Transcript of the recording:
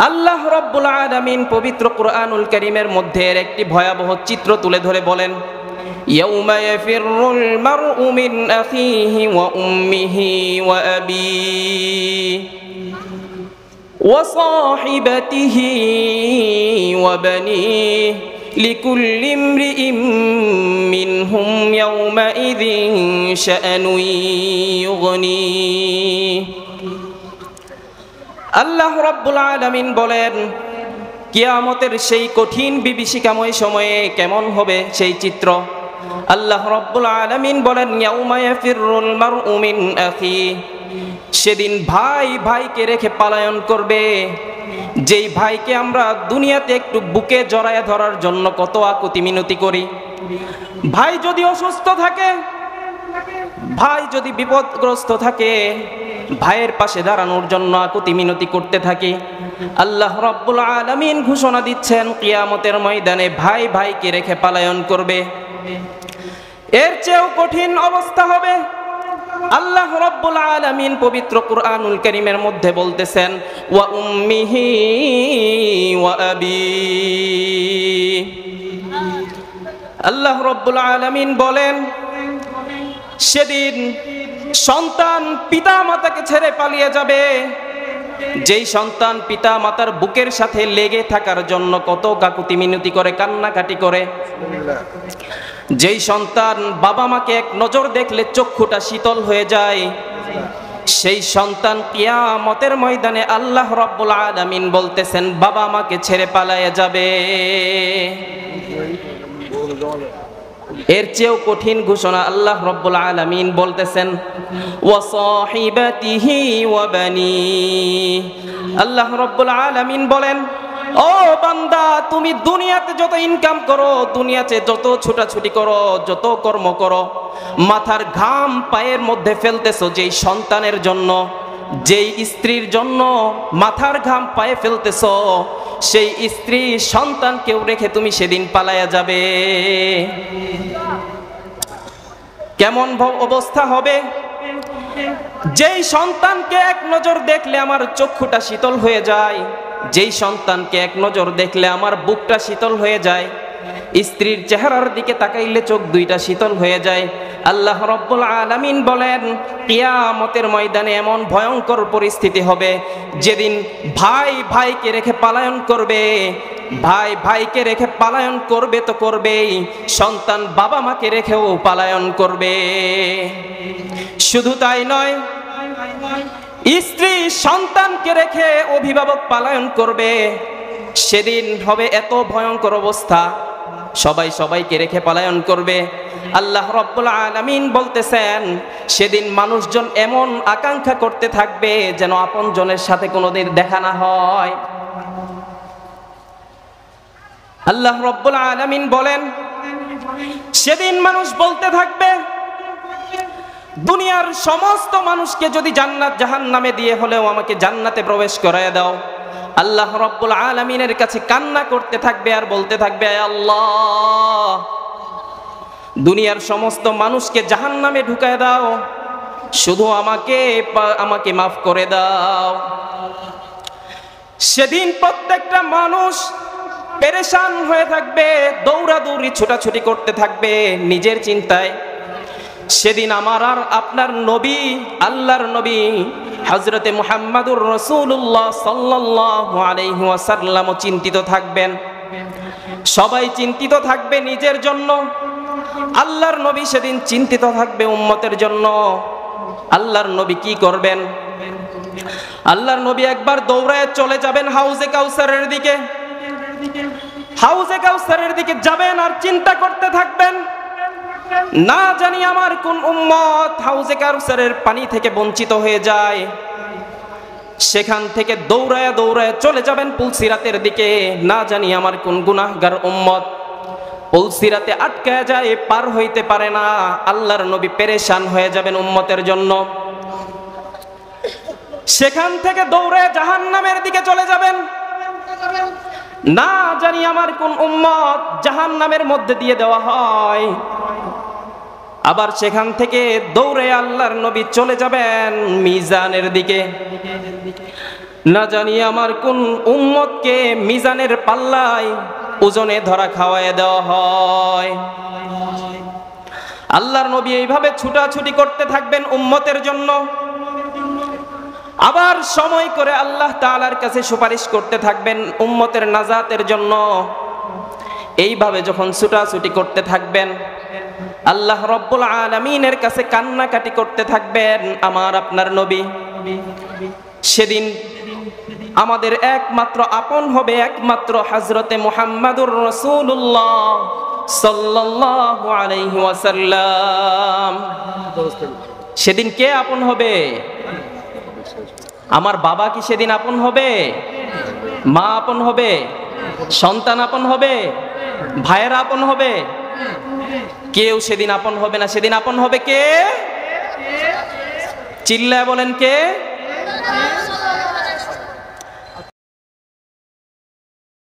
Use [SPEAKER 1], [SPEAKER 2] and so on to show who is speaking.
[SPEAKER 1] আল্লাহ রাব্বুল আলামিন পবিত্র কুরআনুল কারীমের মধ্যে একটি ভয়াবহ চিত্র তুলে ধরে বলেন, ইয়াউমা ইয়াফিরুল মারউ মিন আখিহি ওয়া উম্মিহি ওয়া আবিহি ওয়া সাহিবাতিহি ওয়া বানিহি লিকুল্লি ইমরিইম মিনহুম ইয়াউমাইযিন শাআনুন ইউগনিহি। আল্লাহ রাব্বুল আলামিন বলেন, কিয়ামতের সেই কঠিন বিভীষিকাময় সময়ে কেমন হবে সেই চিত্র। আল্লাহ রাব্বুল আলামিন বলেন, ইয়াউমা ইয়াফিরুল মারউ মিন আখিহি, সেদিন ভাই ভাইকে রেখে পলায়ন করবে। যেই ভাইকে আমরা দুনিয়াতে একটু বুকে জড়ায় ধরার জন্য কত আকুতি মিনতি করি, ভাই যদি অসুস্থ থাকে, ভাই যদি বিপদগ্রস্ত থাকে, ভাইয়ের পাশে দাঁড়ানোর জন্য আকুতি মিনতি করতে থাকি। আল্লাহ রাব্বুল আলামিন ঘোষণা দিচ্ছেন, কিয়ামতের ময়দানে ভাই ভাইকে রেখে পলায়ন করবে। এর চেয়েও কঠিন অবস্থা হবে। আল্লাহ রাব্বুল আলামিন পবিত্র কুরআনুল কারীমের মধ্যে বলতেছেন, ওয়া উম্মিহি ওয়া আবিহি। আল্লাহ রাব্বুল আলামিন বলেন, সেদিন সন্তান পিতা মাতাকে ছেড়ে পালিয়ে যাবে। যেই সন্তান পিতা মাতার বুকের সাথে লেগে থাকার জন্য কত কাকুতি মিনতি করে, কান্নাকাটি করে, যেই সন্তান বাবা মাকে এক নজর দেখলে চক্ষুটা শীতল হয়ে যায়, সেই সন্তান কিয়ামতের ময়দানে আল্লাহ রাব্বুল আলামিন বলতেছেন বাবা মাকে ছেড়ে পালিয়ে যাবে। এর চেয়েও কঠিন ঘোষণা আল্লাহ রাব্বুল আলামিন বলতেছেন, ওয়া সাহিবাতিহি ওয়া বানিহি। আল্লাহ রাব্বুল আলামিন বলেন, ও বান্দা, তুমি দুনিয়াতে যত ইনকাম করো, দুনিয়াতে যত ছোটাছুটি করো, যত কর্ম করো, মাথার ঘাম পায়ের মধ্যে ফেলতেছো যেই সন্তানের জন্য, যেই স্ত্রীর জন্য মাথার ঘাম পায়ে ফেলতেছো, সেই স্ত্রী সন্তানকেও রেখে তুমি সেদিন পালায়া যাবে। কেমন অবস্থা হবে? যেই সন্তানকে এক নজর দেখলে আমার চক্ষুটা শীতল হয়ে যায়, যেই সন্তানকে এক নজর দেখলে আমার বুকটা শীতল হয়ে যায়, স্ত্রীর চেহারার দিকে তাকাইলে চোখ দুইটা শীতল হয়ে যায়। আল্লাহ রাব্বুল আলামিন বলেন, কিয়ামতের ময়দানে এমন ভয়ঙ্কর পরিস্থিতি হবে যেদিন ভাই ভাইকে রেখে পলায়ন করবে। ভাই ভাইকে রেখে পলায়ন করবে তো করবেই, সন্তান বাবা মাকে রেখেও পলায়ন করবে। শুধু তাই নয়, স্ত্রী সন্তানকে রেখে অভিভাবক পলায়ন করবে। সেদিন হবে এত ভয়ঙ্কর অবস্থা, সবাই সবাইকে রেখে পলায়ন করবে। আল্লাহ রাব্বুল আলামিন বলতেছেন, সেদিন মানুষজন এমন আকাঙ্ক্ষা করতে থাকবে যেন আপনজনের সাথে কোনোদিন দেখা না হয়। আল্লাহ রাব্বুল আলামিন বলেন, সেদিন মানুষ বলতে থাকবে, দুনিয়ার সমস্ত মানুষকে যদি জান্নাত জাহান্নামে দিয়ে হলেও আমাকে জান্নাতে প্রবেশ করায় দাও। আল্লাহ রাব্বুল আলামিনের কাছে কান্না করতে থাকবে আর বলতে থাকবে, আল্লাহ, দুনিয়ার সমস্ত মানুষকে জাহান্নামে ঢুকায় দাও, শুধু আমাকে মাফ করে দাও। সেদিন প্রত্যেকটা মানুষ পেরেশান হয়ে থাকবে, দৌড়াদৌড়ি ছোটাছুটি করতে থাকবে নিজের চিন্তায়। সেদিন আমার আর আপনার নবী, আল্লাহর নবী হযরতে মুহাম্মাদুর রাসূলুল্লাহ সাল্লাল্লাহু আলাইহি ওয়াসাল্লাম চিন্তিত থাকবেন। সবাই চিন্তিত থাকবে নিজের জন্য, আল্লাহর নবী সেদিন চিন্তিত থাকবে উম্মতের জন্য। আল্লাহর নবী কি করবেন? আল্লাহর নবী একবার দৌড়ায় চলে যাবেন হাউজে কাউসারের দিকে। হাউজে কাউসারের দিকে যাবেন আর চিন্তা করতে থাকবেন, না জানি আমার কোন উম্মত হাউজে কাউসারের পানি থেকে বঞ্চিত হয়ে যায়। সেখান থেকে দৌড়ায় দৌড়ায় চলে যাবেন পুলসিরাতের দিকে, না জানি আমার কোন গুনাহগার উম্মত পুলসিরাতে আটকায় যায়, পার হইতে পারে না। আল্লাহর নবী পেরেশান হয়ে যাবেন উম্মতের জন্য। সেখান থেকে দৌড়ে জাহান্নামের দিকে চলে যাবেন, না জানি আমার কোন উম্মত জাহান্নামের মধ্যে দিয়ে দেওয়া হয়। আবার সেখান থেকে দৌড়ে আল্লাহর নবী চলে যাবেন মিজানের দিকে। না জানি আমার কোন উম্মতকে মিজানের পাল্লায় ওজনে ধরা খাওয়ায় দেওয়া হয়। আল্লাহর নবী এইভাবে ছুটাছুটি করতে থাকবেন উম্মতের জন্য, আবার সময় করে আল্লাহ তাআলার কাছে সুপারিশ করতে থাকবেন উম্মতের নাজাতের জন্য। এইভাবে যখন ছুটাছুটি করতে থাকবেন, আল্লাহ রব্বুল আলামিনের কাছে কান্নাকাটি করতে থাকবেন আমার আপনার নবী। সেদিন আমাদের একমাত্র আপন হবে একমাত্র হযরতে মুহাম্মাদুর রাসূলুল্লাহ সাল্লাল্লাহু আলাইহি ওয়াসাল্লাম। সেদিন কে আপন হবে? আমার বাবা কি সেদিন আপন হবে? মা আপন হবে? সন্তান আপন হবে? ভাইয়েরা আপন হবে? কেউ সেদিন আপন হবে না। সেদিন আপন হবে কে? চিল্লায় বলেন কে?